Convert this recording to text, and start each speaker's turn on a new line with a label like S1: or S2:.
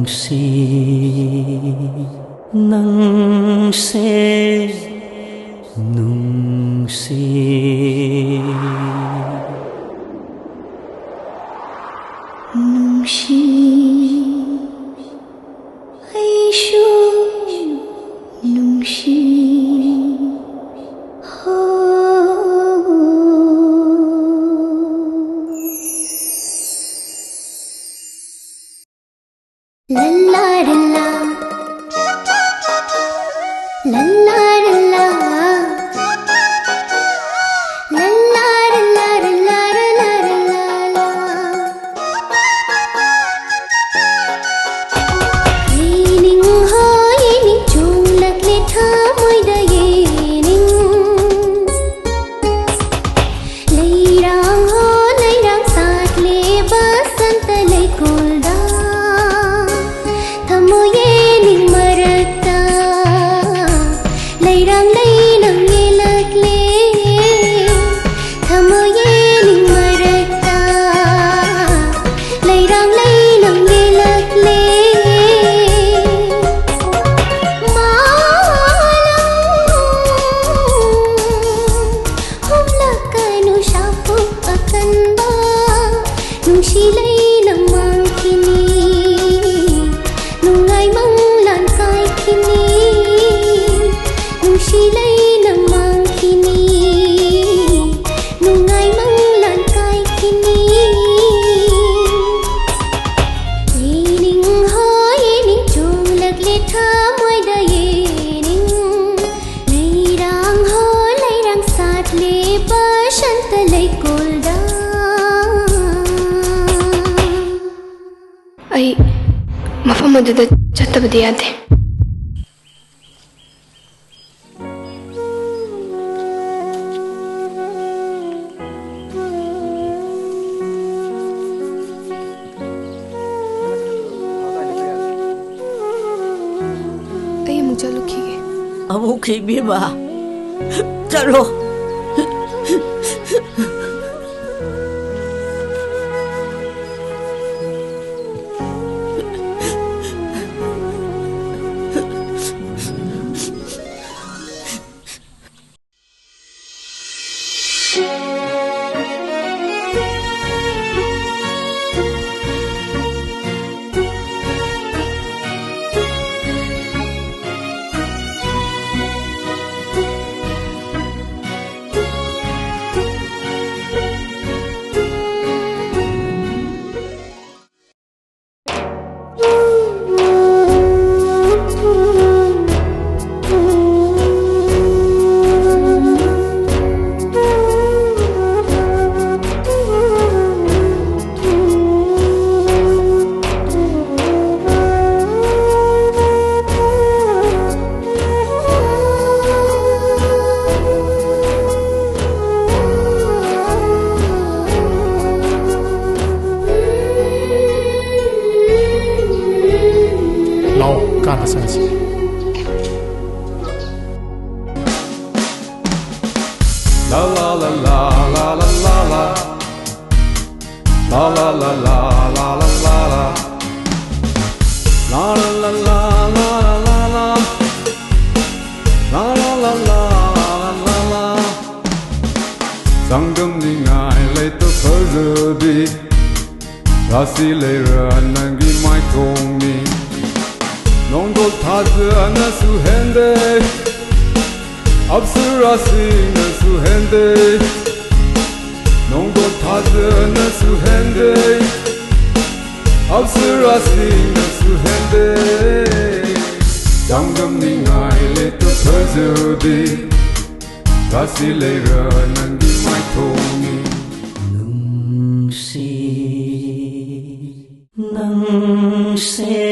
S1: si nang se nung si
S2: nung si ai shu nung si la la la la la la
S3: ꯑꯩ ꯃꯐꯝ ꯑꯗꯨꯗ ꯆꯠꯇꯕꯗꯤ ꯌꯥꯗꯦ꯫ ꯑꯩ ꯑꯃꯨꯛ ꯆꯠꯂꯨꯈꯤꯒꯦ꯫
S1: ꯑꯃꯨꯛ ꯈꯤꯕꯤꯕ ꯆꯠꯂꯣ꯫干了三期。啦啦啦啦啦啦啦啦，啦啦啦啦啦啦啦啦，啦啦啦啦啦啦啦，啦啦啦啦啦啦。张根的爱来都可热的，那是来人能给买空的。Non dol taze na suhende Absurasi na suhende Non dol taze na suhende Absurasi na suhende Janggam ni ngai le to phazudi Kasi le ra nan di mai thongi Nung si nang se